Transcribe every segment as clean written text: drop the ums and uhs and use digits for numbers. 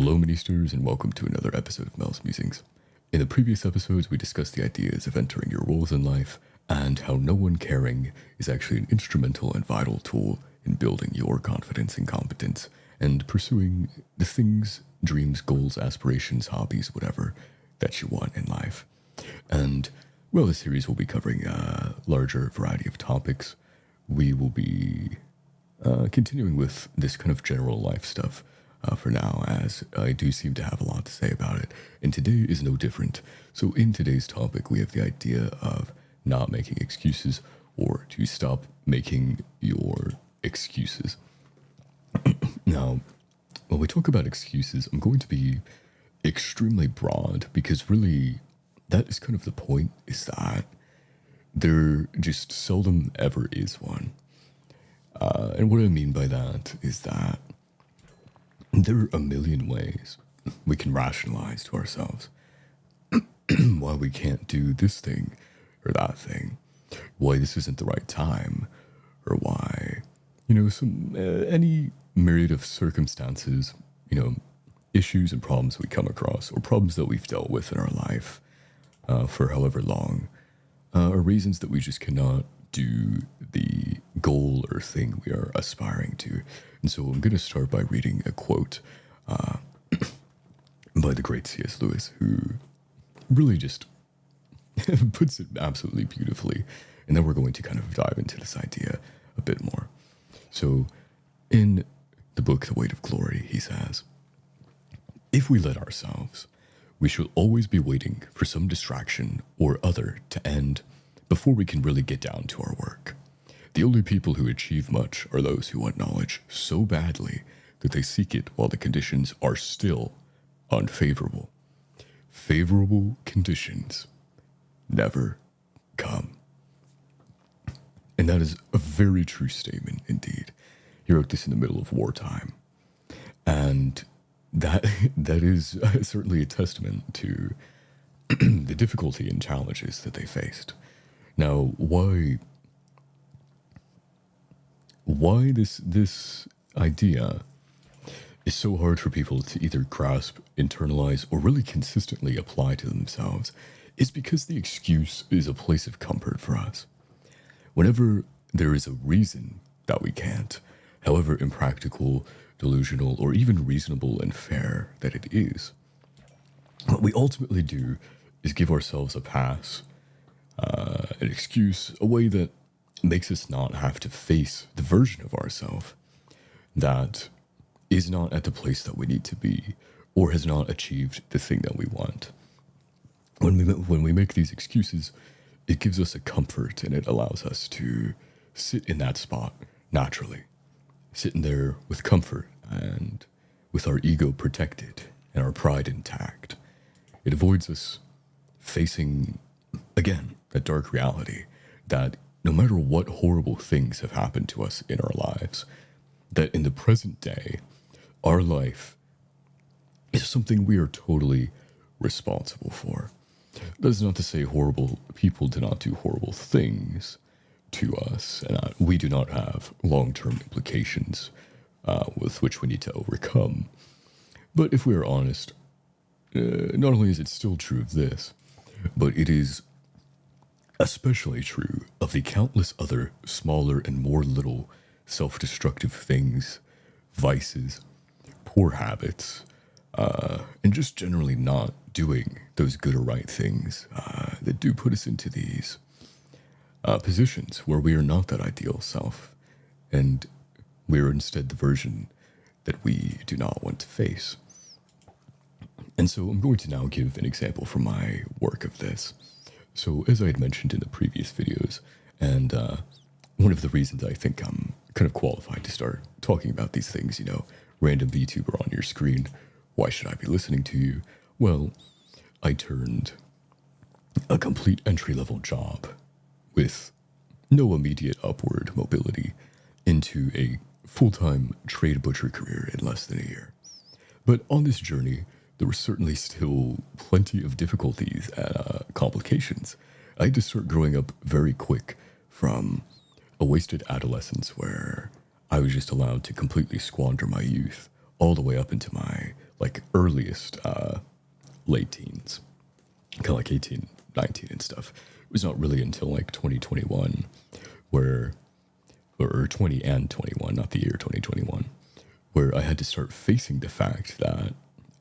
Hello, Ministers, and welcome to another episode of Mel's Musings. In the previous episodes, we discussed the ideas of entering your roles in life and how no one caring is actually an instrumental and vital tool in building your confidence and competence and pursuing the things, dreams, goals, aspirations, hobbies, whatever that you want in life. And, well, this series will be covering a larger variety of topics. We will be continuing with this kind of general life stuff for now, as I do seem to have a lot to say about it, and today is no different. So in today's topic, we have the idea of not making excuses, or to stop making your excuses. Now, when we talk about excuses, I'm going to be extremely broad, because really, that is kind of the point, is that there just seldom ever is one. And what I mean by that is that there are a million ways we can rationalize to ourselves why we can't do this thing or that thing, why this isn't the right time, or why, any myriad of circumstances, issues and problems we come across, or problems that we've dealt with in our life for however long, are reasons that we just cannot do the goal or thing we are aspiring to. And so I'm going to start by reading a quote by the great C.S. Lewis, who really just puts it absolutely beautifully. And then we're going to kind of dive into this idea a bit more. So in the book, The Weight of Glory, he says, "If we let ourselves, we shall always be waiting for some distraction or other to end before we can really get down to our work. The only people who achieve much are those who want knowledge so badly that they seek it while the conditions are still unfavorable. Favorable conditions never come." And that is a very true statement indeed. He wrote this in the middle of wartime. And that is certainly a testament to the difficulty and challenges that they faced. Now, why this idea is so hard for people to either grasp, internalize, or really consistently apply to themselves is because the excuse is a place of comfort for us. Whenever there is a reason that we can't, however impractical, delusional, or even reasonable and fair that it is, what we ultimately do is give ourselves a pass, an excuse, a way that makes us not have to face the version of ourselves that is not at the place that we need to be, or has not achieved the thing that we want. When we make these excuses, it gives us a comfort, and it allows us to sit in that spot naturally, sitting there with comfort and with our ego protected and our pride intact. It avoids us facing, again, that dark reality that no matter what horrible things have happened to us in our lives, that in the present day, our life is something we are totally responsible for. That is not to say horrible people do not do horrible things to us, and we do not have long-term implications with which we need to overcome. But if we are honest, not only is it still true of this, but it is especially true of the countless other smaller and more little self-destructive things, vices, poor habits, and just generally not doing those good or right things that do put us into these positions where we are not that ideal self, and we are instead the version that we do not want to face. And so I'm going to now give an example from my work of this. So as I had mentioned in the previous videos, and one of the reasons I think I'm kind of qualified to start talking about these things, random VTuber on your screen, why should I be listening to you? Well, I turned a complete entry-level job with no immediate upward mobility into a full-time trade butcher career in less than a year. But on this journey, there were certainly still plenty of difficulties and complications. I had to start growing up very quick from a wasted adolescence where I was just allowed to completely squander my youth all the way up into my like earliest late teens, kind of like 18, 19 and stuff. It was not really until like 2021 where, or 20 and 21, not the year 2021, where I had to start facing the fact that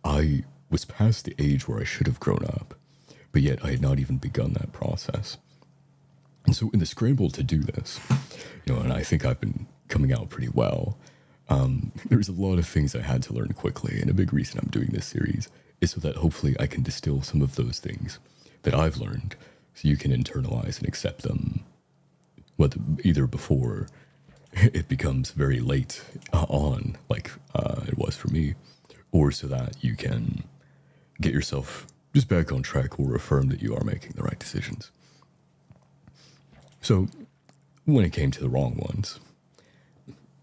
I was past the age where I should have grown up, but yet I had not even begun that process. And so in the scramble to do this, and I think I've been coming out pretty well, there's a lot of things I had to learn quickly, and a big reason I'm doing this series is so that hopefully I can distill some of those things that I've learned so you can internalize and accept them, whether either before it becomes very late on, like it was for me, or so that you can get yourself just back on track or affirm that you are making the right decisions. So when it came to the wrong ones,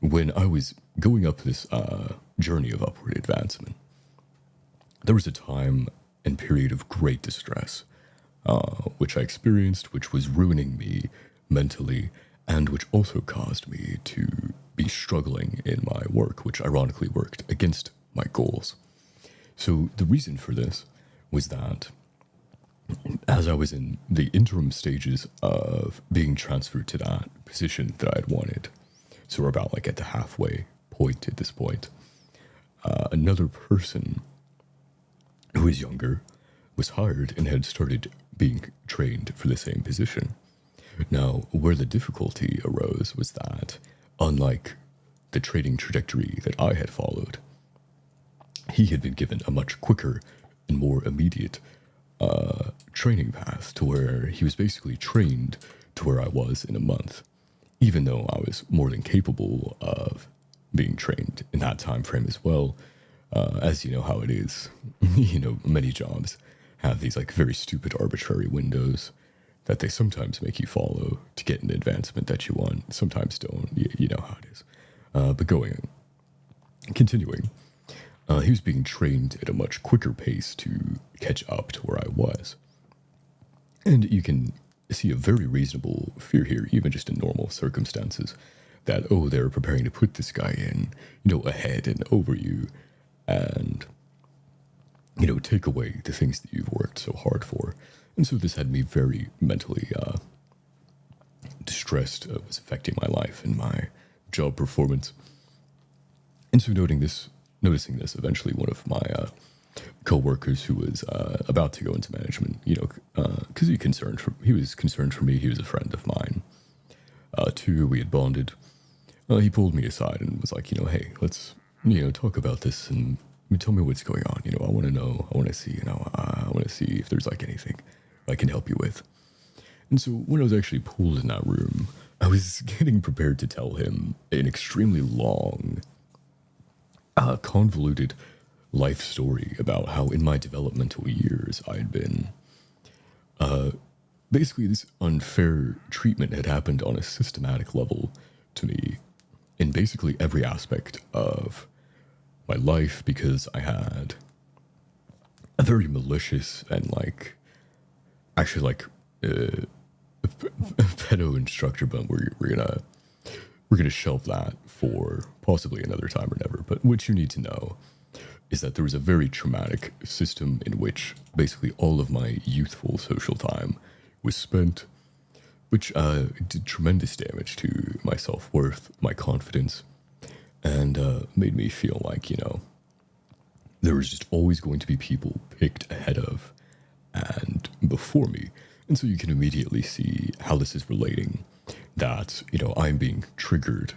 when I was going up this journey of upward advancement, there was a time and period of great distress, which I experienced, which was ruining me mentally, and which also caused me to be struggling in my work, which ironically worked against my goals. So the reason for this was that as I was in the interim stages of being transferred to that position that I had wanted, so we're about like at the halfway point at this point, another person who is younger was hired and had started being trained for the same position. Now, where the difficulty arose was that, unlike the training trajectory that I had followed, he had been given a much quicker and more immediate training path to where he was basically trained to where I was in a month, even though I was more than capable of being trained in that time frame as well. As you know how it is, many jobs have these like very stupid arbitrary windows that they sometimes make you follow to get an advancement that you want, sometimes don't. You know how it is. But continuing, he was being trained at a much quicker pace to catch up to where I was. And you can see a very reasonable fear here, even just in normal circumstances, that, they're preparing to put this guy in, ahead and over you, and, take away the things that you've worked so hard for. And so this had me very mentally distressed. It was affecting my life and my job performance. And so noticing this, eventually one of my co-workers who was about to go into management, because he was concerned for me. He was a friend of mine. Two, we had bonded. He pulled me aside and was like, hey, let's, talk about this and tell me what's going on. I want to know, I want to see, I want to see if there's like anything I can help you with. And so when I was actually pulled in that room, I was getting prepared to tell him an extremely long, convoluted life story about how in my developmental years I had been, basically this unfair treatment had happened on a systematic level to me in basically every aspect of my life, because I had a very malicious and pedo instructor, but we're gonna shelve that for possibly another time or never. But what you need to know is that there was a very traumatic system in which basically all of my youthful social time was spent, which did tremendous damage to my self-worth, my confidence, and made me feel like, there was just always going to be people picked ahead of and before me. And so you can immediately see how this is relating, that, I'm being triggered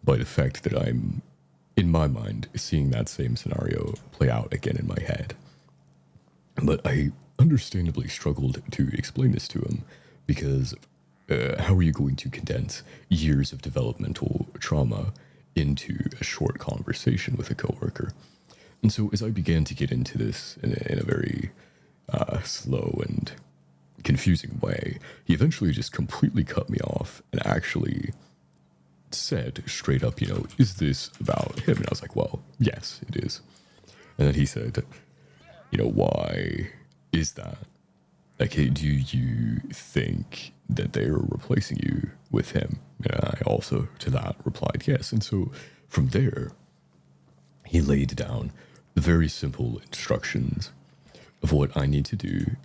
by the fact that I'm, in my mind, seeing that same scenario play out again in my head. But I understandably struggled to explain this to him, because how are you going to condense years of developmental trauma into a short conversation with a coworker? And so as I began to get into this in a very slow and confusing way, he eventually just completely cut me off and actually said straight up, is this about him? And I was like, well, yes, it is. And then he said, why is that? Like, hey, do you think that they are replacing you with him? And I also, to that, replied yes. And so from there, he laid down very simple instructions of what I need to do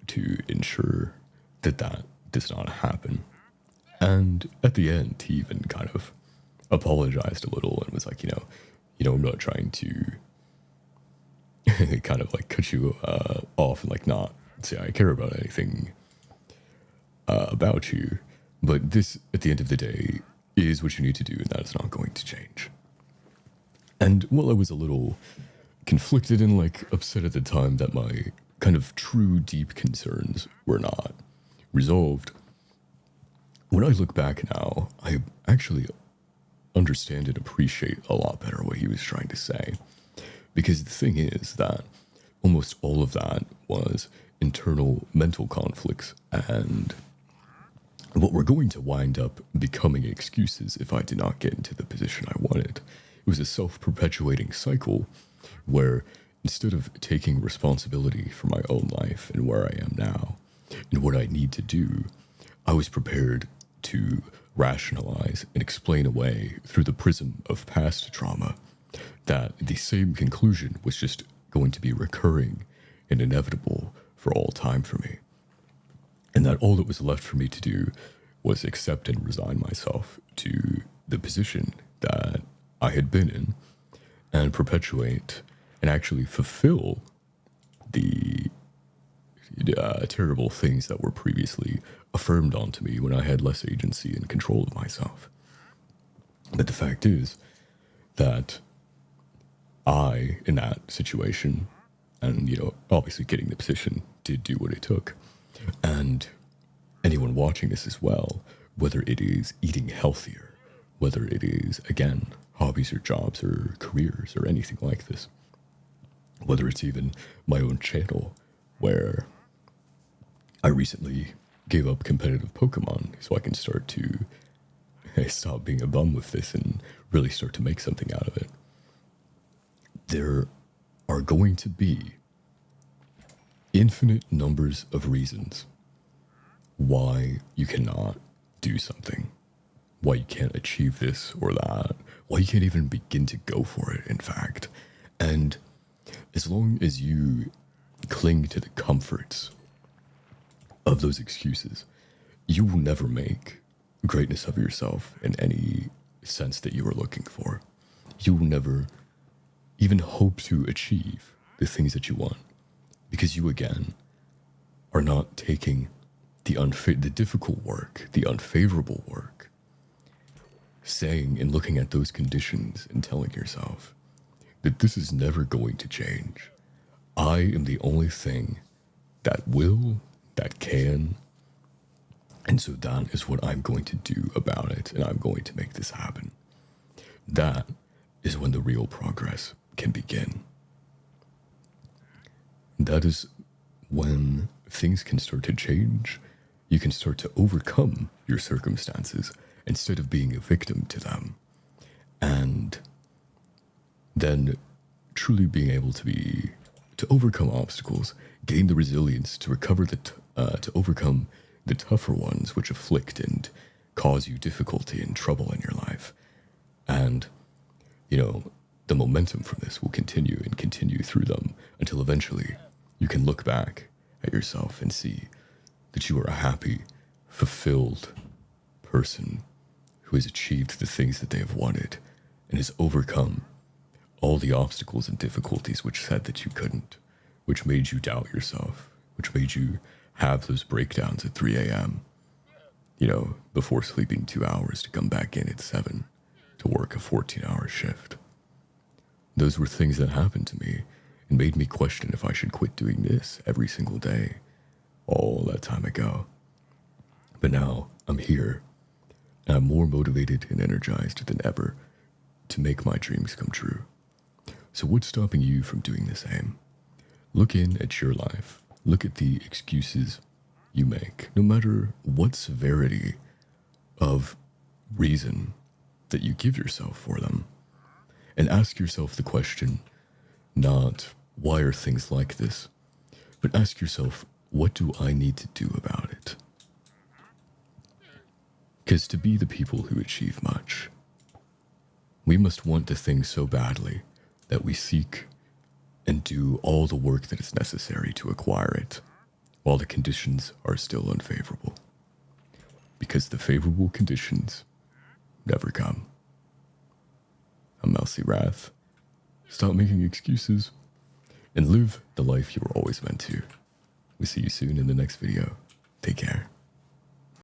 to ensure that that does not happen. And at the end, he even kind of apologized a little and was like, I'm not trying to kind of like cut you off and like not say I care about anything about you. But this, at the end of the day, is what you need to do, and that is not going to change. And while I was a little conflicted and like upset at the time that my kind of true deep concerns were not resolved, when I look back now, I actually understand and appreciate a lot better what he was trying to say. Because the thing is that almost all of that was internal mental conflicts, and what were going to wind up becoming excuses if I did not get into the position I wanted. It was a self-perpetuating cycle where instead of taking responsibility for my own life and where I am now and what I need to do, I was prepared to rationalize and explain away through the prism of past trauma that the same conclusion was just going to be recurring and inevitable for all time for me. And that all that was left for me to do was accept and resign myself to the position that I had been in and perpetuate and actually fulfill the terrible things that were previously affirmed onto me when I had less agency and control of myself. But the fact is that I, in that situation, and, obviously getting the position did do what it took. And anyone watching this as well, whether it is eating healthier, whether it is, again, hobbies or jobs or careers or anything like this, whether it's even my own channel where I recently gave up competitive Pokemon so I can start to stop being a bum with this and really start to make something out of it. There are going to be infinite numbers of reasons why you cannot do something, why you can't achieve this or that, why you can't even begin to go for it, in fact. And as long as you cling to the comforts of those excuses, you will never make greatness of yourself in any sense that you are looking for. You will never even hope to achieve the things that you want because you, again, are not taking the difficult work, the unfavorable work, saying and looking at those conditions and telling yourself that this is never going to change. I am the only thing that will, that can, and so that is what I'm going to do about it, and I'm going to make this happen. That is when the real progress can begin. That is when things can start to change. You can start to overcome your circumstances instead of being a victim to them. And then truly being able to overcome obstacles, gain the resilience to recover to overcome the tougher ones which afflict and cause you difficulty and trouble in your life. And, the momentum from this will continue and continue through them until eventually you can look back at yourself and see that you are a happy, fulfilled person who has achieved the things that they have wanted and has overcome all the obstacles and difficulties which said that you couldn't, which made you doubt yourself, which made you have those breakdowns at 3 a.m., before sleeping 2 hours to come back in at 7 to work a 14-hour shift. Those were things that happened to me and made me question if I should quit doing this every single day all that time ago. But now I'm here, and I'm more motivated and energized than ever to make my dreams come true. So what's stopping you from doing the same? Look in at your life. Look at the excuses you make, no matter what severity of reason that you give yourself for them. And ask yourself the question, not why are things like this, but ask yourself, what do I need to do about it? Because to be the people who achieve much, we must want the thing so badly that we seek do all the work that is necessary to acquire it, while the conditions are still unfavorable. Because the favorable conditions never come. I'm Mousy Wrath. Stop making excuses and live the life you were always meant to. We'll see you soon in the next video. Take care.